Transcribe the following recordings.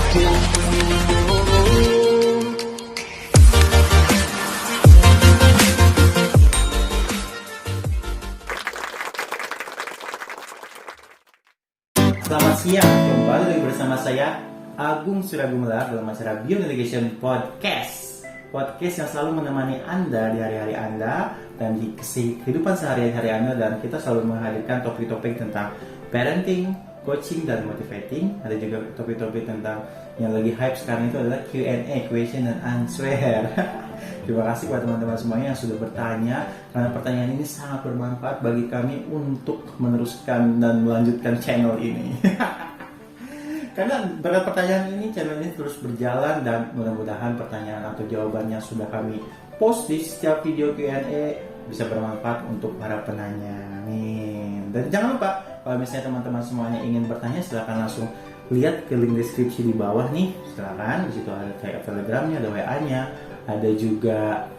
Selamat siang, kembali lagi bersama saya Agung Suragumelar dalam acara Beyond Education Podcast. Podcast yang selalu menemani Anda di hari-hari Anda dan di kehidupan sehari-hari Anda, dan kita selalu menghadirkan topik-topik tentang parenting, coaching, dan motivating. Ada juga topik-topik tentang yang lagi hype sekarang itu adalah Q&A, question and answer. Terima kasih buat teman-teman semuanya yang sudah bertanya, karena pertanyaan ini sangat bermanfaat bagi kami untuk meneruskan dan melanjutkan channel ini. Karena berkat pertanyaan ini, channel ini terus berjalan, dan mudah-mudahan pertanyaan atau jawabannya sudah kami post di setiap video Q&A bisa bermanfaat untuk para penanya. Amin. Dan jangan lupa, kalau misalnya teman-teman semuanya ingin bertanya, silahkan langsung lihat ke link deskripsi di bawah nih. Silakan, di situ ada kayak Telegramnya, ada WA-nya, ada juga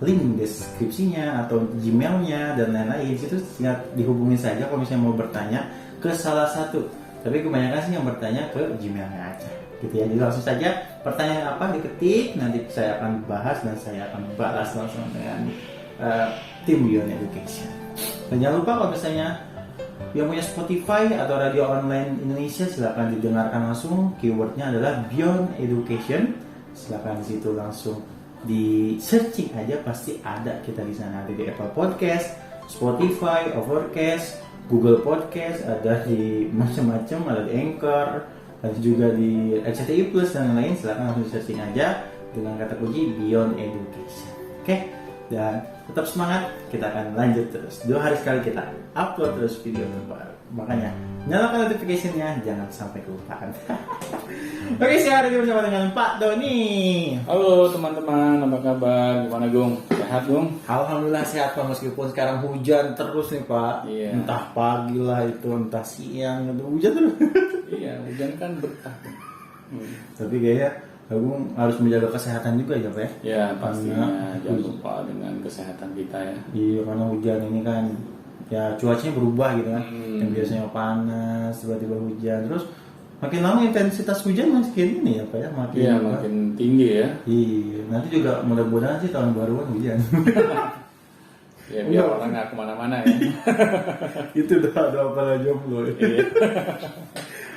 link deskripsinya atau Gmailnya dan lain-lain. Di situ tinggal dihubungi saja kalau misalnya mau bertanya ke salah satu. Tapi kebanyakan sih yang bertanya ke Gmailnya aja, gitu ya. Jadi langsung saja pertanyaan apa diketik, nanti saya akan bahas dan saya akan balas langsung dengan tim Beyond Education. Dan jangan lupa kalau misalnya yang punya Spotify atau radio online Indonesia, silakan didengarkan langsung. Keywordnya adalah Beyond Education. Silakan di situ langsung di searching aja, pasti ada kita di sana. Ada di Apple Podcast, Spotify, Overcast, Google Podcast, ada di macam-macam, ada di Anchor, ada juga di RCTI Plus dan lain-lain. Silakan langsung di searching aja dengan kata kunci Beyond Education. Oke? Dan tetap semangat, kita akan lanjut terus. 2 hari sekali kita upload terus video terbaru. Makanya nyalakan notification-nya, jangan sampai kelupaan. Oke, sekarang ini bersama dengan Pak Doni. Halo teman-teman, apa kabar? Gimana Gung? Sehat Gung? Alhamdulillah sehat Pak, meskipun sekarang hujan terus nih Pak. Iya. Entah pagi lah itu, entah siang itu hujan terus. Iya, hujan kan berkah. Tapi kayaknya Agung harus menjaga kesehatan juga ya Pak ya? Ya pastinya, jangan lupa dengan kesehatan kita ya. Iya, karena hujan ini kan ya cuacanya berubah gitu kan. Yang biasanya panas, tiba-tiba hujan. Terus makin lama intensitas hujan makin ini ya Pak ya? Makin tinggi ya. Iya, nanti juga mudah-mudahan sih tahun baruan hujan. Ya biar orang nggak kemana-mana ya. Itu doa para jomblo. Iya.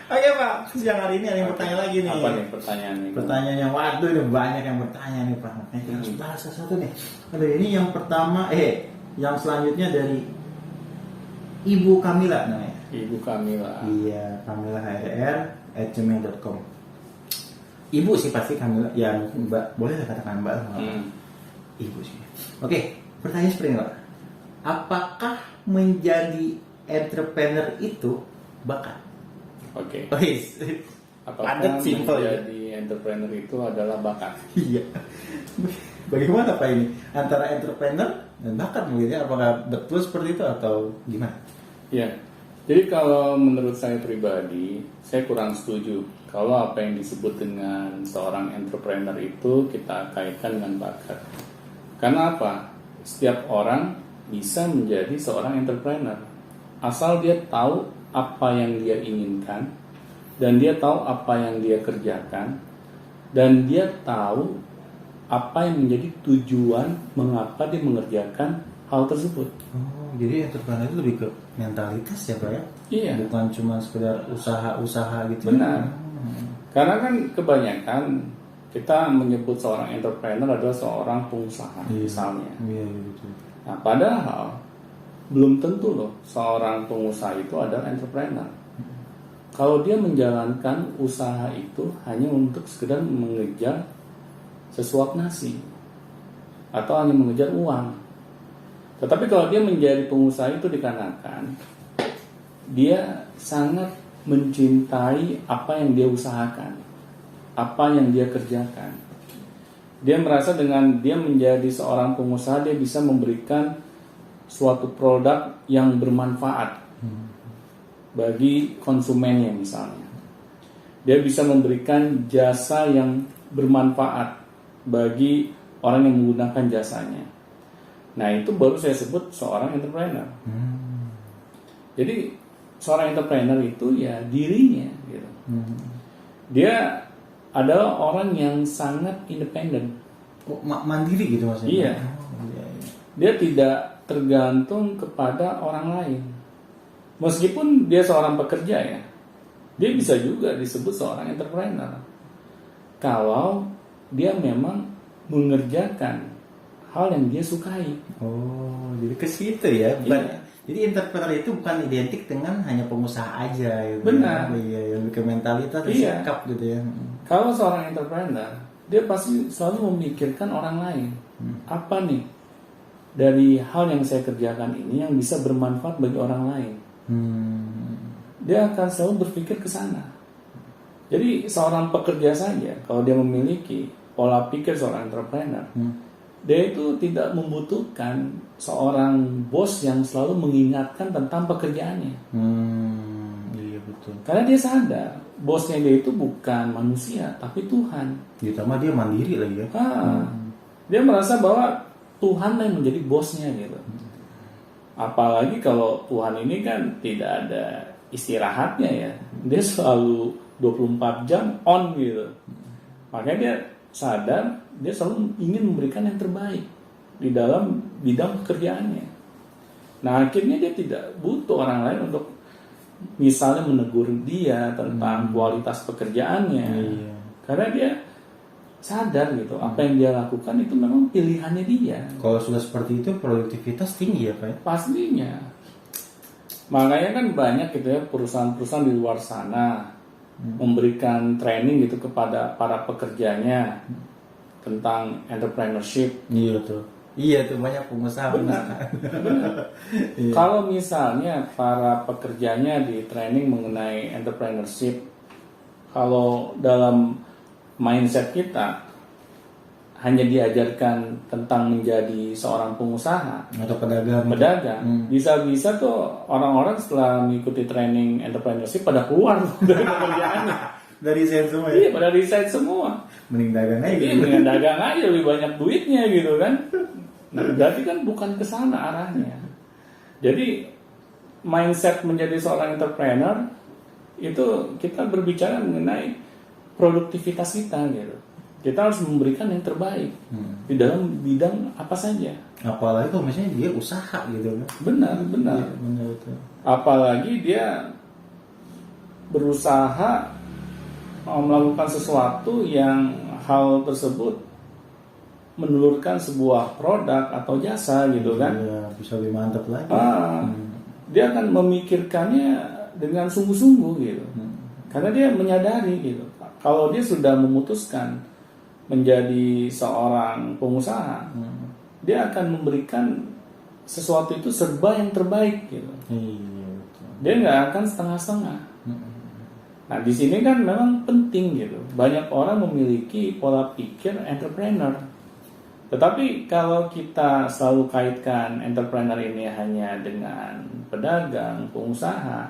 Oke Pak, siang hari ini ada yang bertanya lagi nih. Apa nih pertanyaan ini? Pertanyaan yang waduh, ini banyak yang bertanya nih Pak. Makanya kita harus bahas satu-satu nih. Ada ini yang pertama, yang selanjutnya dari Ibu Kamila namanya. Ibu Kamila. Iya, Kamila HRR@gmail.com. Ibu sih pasti Kamila, ya Mbak, boleh saya katakan Mbak. Ibu sih. Oke, pertanyaan seperti ini Pak. Apakah menjadi entrepreneur itu bakat? Oke. Apakah menjadi entrepreneur itu adalah bakat? Iya. Bagaimana Pak ini antara entrepreneur dan bakat mungkin ya? Apakah betul seperti itu atau gimana? Ya. Jadi kalau menurut saya pribadi, saya kurang setuju kalau apa yang disebut dengan seorang entrepreneur itu kita kaitkan dengan bakat. Karena apa? Setiap orang bisa menjadi seorang entrepreneur asal dia tahu apa yang dia inginkan, dan dia tahu apa yang dia kerjakan, dan dia tahu apa yang menjadi tujuan mengapa dia mengerjakan hal tersebut. Oh, jadi entrepreneur itu lebih ke mentalitas ya Pak ya? Iya. Bukan cuma sekedar usaha gitu. Benar. Karena kan kebanyakan kita menyebut seorang entrepreneur adalah seorang pengusaha, misalnya. Iya, betul. Nah, padahal belum tentu loh seorang pengusaha itu adalah entrepreneur. Kalau dia menjalankan usaha itu hanya untuk sekedar mengejar sesuap nasi atau hanya mengejar uang. Tetapi kalau dia menjadi pengusaha itu dikarenakan dia sangat mencintai apa yang dia usahakan, apa yang dia kerjakan. Dia merasa dengan dia menjadi seorang pengusaha, dia bisa memberikan suatu produk yang bermanfaat bagi konsumennya misalnya. Dia bisa memberikan jasa yang bermanfaat bagi orang yang menggunakan jasanya. Nah, itu baru saya sebut seorang entrepreneur. Jadi seorang entrepreneur itu ya dirinya gitu. Dia adalah orang yang sangat independen. Oh, mandiri gitu maksudnya? Iya. Oh, iya, iya. Dia tidak tergantung kepada orang lain. Meskipun dia seorang pekerja ya, dia bisa juga disebut seorang entrepreneur. Kalau dia memang mengerjakan hal yang dia sukai. Oh, jadi ke situ ya. Bukan, Iya. Jadi entrepreneur itu bukan identik dengan hanya pengusaha aja gitu. Benar. Oh, iya, lebih ke mentalitas dan Iya. sikap gitu ya. Kalau seorang entrepreneur, dia pasti selalu memikirkan orang lain. Apa nih dari hal yang saya kerjakan ini yang bisa bermanfaat bagi orang lain? Dia akan selalu berpikir ke sana. Jadi seorang pekerja saja, kalau dia memiliki pola pikir seorang entrepreneur, dia itu tidak membutuhkan seorang bos yang selalu mengingatkan tentang pekerjaannya. Iya betul. Karena dia sadar, bosnya dia itu bukan manusia, tapi Tuhan. Ditambah dia mandiri lagi ya. Dia merasa bahwa Tuhan yang menjadi bosnya gitu. Apalagi kalau Tuhan ini kan tidak ada istirahatnya ya. Dia selalu 24 jam on gitu. Makanya dia sadar dia selalu ingin memberikan yang terbaik di dalam bidang pekerjaannya. Nah akhirnya dia tidak butuh orang lain untuk misalnya menegur dia tentang kualitas pekerjaannya. Iya. Karena dia sadar gitu apa yang dia lakukan itu memang pilihannya dia. Kalau sudah seperti itu produktivitas tinggi ya Pak ya? Pastinya. Makanya kan banyak gitu ya perusahaan-perusahaan di luar sana memberikan training gitu kepada para pekerjanya tentang entrepreneurship. Iya tuh. Iya tuh banyak pengusaha. Benar. Iya. Kalau misalnya para pekerjanya di training mengenai entrepreneurship, kalau dalam mindset kita hanya diajarkan tentang menjadi seorang pengusaha Atau pedagang. bisa-bisa tuh orang-orang setelah mengikuti training entrepreneurship pada keluar dari pekerjaannya. Dari saya semua ya. Iya, pada resign semua. Mending dagang aja Iya, gitu. dengan dagang aja lebih banyak duitnya gitu kan. Nah, berarti kan bukan ke sana arahnya. Jadi mindset menjadi seorang entrepreneur itu kita berbicara mengenai produktivitas kita gitu. Kita harus memberikan yang terbaik di dalam bidang apa saja. Apalagi kalau misalnya dia usaha gitu kan. Benar. Iya, benar betul. Apalagi dia berusaha melakukan sesuatu yang hal tersebut menelurkan sebuah produk atau jasa gitu kan. Iya, bisa lebih mantap lagi. Dia akan memikirkannya dengan sungguh-sungguh gitu. Karena dia menyadari gitu. Kalau dia sudah memutuskan menjadi seorang pengusaha, dia akan memberikan sesuatu itu serba yang terbaik gitu. Iya, betul. Dia nggak akan setengah-setengah. Nah di sini kan memang penting gitu. Banyak orang memiliki pola pikir entrepreneur. Tetapi kalau kita selalu kaitkan entrepreneur ini hanya dengan pedagang, pengusaha,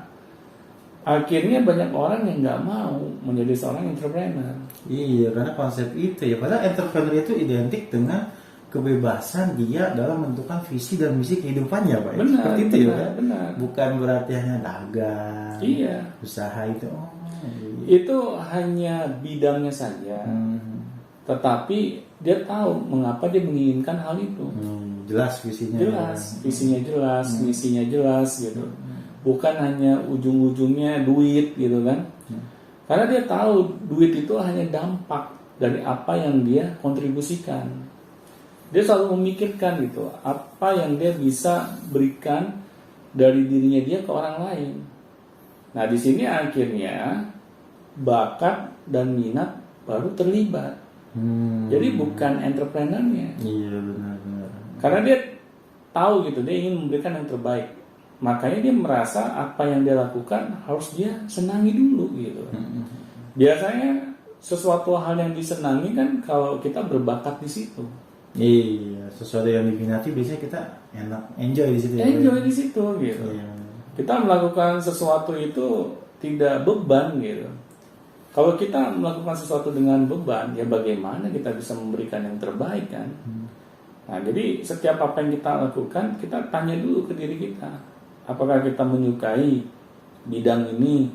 akhirnya banyak orang yang nggak mau menjadi seorang entrepreneur. Iya, karena konsep itu ya. Padahal entrepreneur itu identik dengan kebebasan dia dalam menentukan visi dan misi kehidupannya, Pak. Benar, Seperti itu ya, Pak. benar. Bukan berarti hanya dagang, Iya. usaha itu. Oh, iya. Itu hanya bidangnya saja. Tetapi dia tahu mengapa dia menginginkan hal itu. Jelas visinya. Jelas, visinya jelas, misinya jelas gitu. Bukan hanya ujung-ujungnya duit gitu kan. Karena dia tahu duit itu hanya dampak dari apa yang dia kontribusikan. Dia selalu memikirkan gitu, apa yang dia bisa berikan dari dirinya dia ke orang lain. Nah, di sini akhirnya bakat dan minat baru terlibat. Jadi bukan entrepreneurnya. Iya, benar-benar. Karena dia tahu gitu, dia ingin memberikan yang terbaik. Makanya dia merasa apa yang dia lakukan harus dia senangi dulu gitu. Biasanya sesuatu hal yang disenangi kan kalau kita berbakat di situ. Iya, sesuatu yang diminati biasanya kita enak, enjoy di situ. Enjoy di situ gitu. Iya. Kita melakukan sesuatu itu tidak beban gitu. Kalau kita melakukan sesuatu dengan beban, ya bagaimana kita bisa memberikan yang terbaik kan? Nah, jadi setiap apa yang kita lakukan, kita tanya dulu ke diri kita. Apakah kita menyukai bidang ini?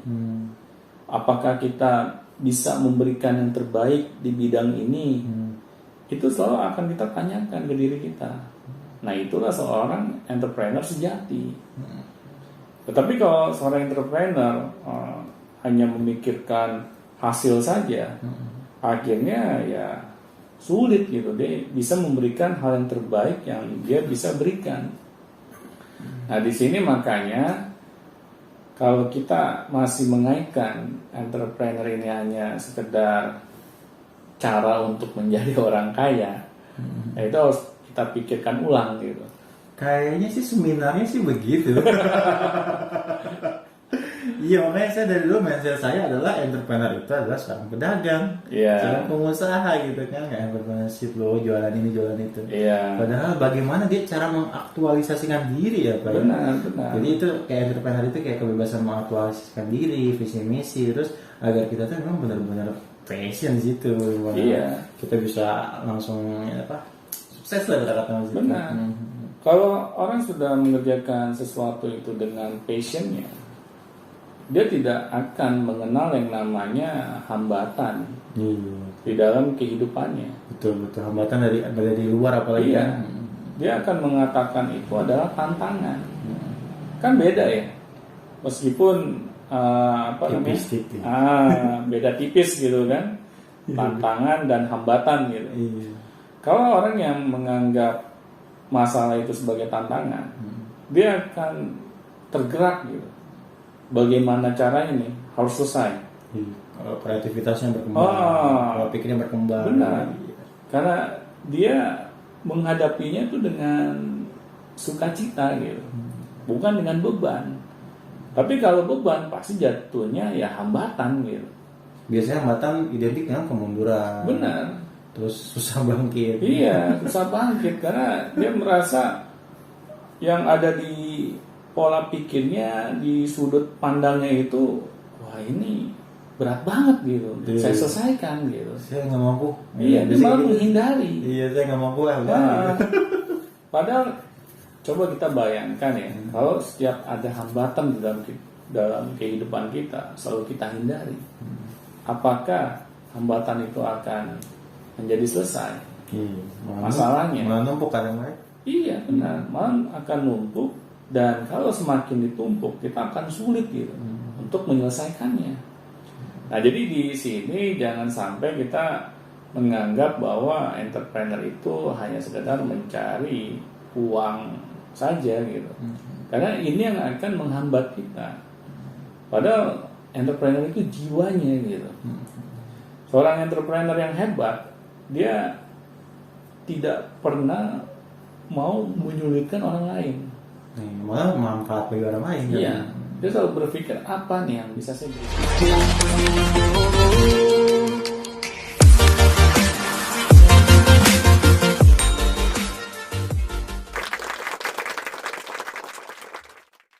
Apakah kita bisa memberikan yang terbaik di bidang ini, itu selalu akan kita tanyakan ke diri kita. Nah, itulah seorang entrepreneur sejati. Tetapi kalau seorang entrepreneur hanya memikirkan hasil saja, akhirnya ya sulit gitu. Dia bisa memberikan hal yang terbaik yang dia bisa berikan. Nah, di sini makanya kalau kita masih mengaitkan entrepreneur ini hanya sekedar cara untuk menjadi orang kaya, nah itu harus kita pikirkan ulang gitu. Kayaknya sih seminarnya sih begitu. Iya, makanya saya dari dulu mindset saya adalah entrepreneur itu adalah seorang pedagang, seorang pengusaha gitu kan, kayak entrepreneurship loh, jualan ini jualan itu. Padahal bagaimana dia cara mengaktualisasikan diri ya Pak? Benar. Jadi itu kayak entrepreneur itu kayak kebebasan mengaktualisasikan diri, visi misi, terus agar kita tuh memang benar-benar passion di situ. Kita bisa langsung sukses lah kata-kata. Benar. Kalau orang sudah mengerjakan sesuatu itu dengan passionnya, dia tidak akan mengenal yang namanya hambatan di dalam kehidupannya. Betul. Hambatan dari luar apalagi kan. Dia akan mengatakan itu adalah tantangan. Kan beda ya. Meskipun beda tipis gitu kan. Tantangan dan hambatan gitu. Kalau orang yang menganggap masalah itu sebagai tantangan, dia akan tergerak gitu. Bagaimana caranya nih harus selesai. Kreativitasnya berkembang, pikirnya berkembang. Benar. Karena dia menghadapinya itu dengan sukacita gitu, bukan dengan beban. Tapi kalau beban pasti jatuhnya ya hambatan gitu. Biasanya hambatan identik dengan kemunduran. Benar. Terus susah bangkit. Iya, susah bangkit karena dia merasa yang ada di pola pikirnya, di sudut pandangnya itu, wah ini berat banget gitu. Saya selesaikan gitu. Saya nggak mampu. Iya, dia malah menghindari. Iya, saya nggak mampu lah. Padahal coba kita bayangkan ya, kalau setiap ada hambatan di dalam kehidupan kita, selalu kita hindari. Apakah hambatan itu akan menjadi selesai? Masalahnya malah numpuk kadang kan? Iya, benar. Malah akan numpuk. Dan kalau semakin ditumpuk, kita akan sulit gitu untuk menyelesaikannya. Nah, jadi di sini jangan sampai kita menganggap bahwa entrepreneur itu hanya sekedar mencari uang saja gitu. Karena ini yang akan menghambat kita. Padahal entrepreneur itu jiwanya gitu. Seorang entrepreneur yang hebat, dia tidak pernah mau menyulitkan orang lain. Malah manfaat bagi orang lain. Iya, dia selalu berpikir apa nih yang bisa saya berikan.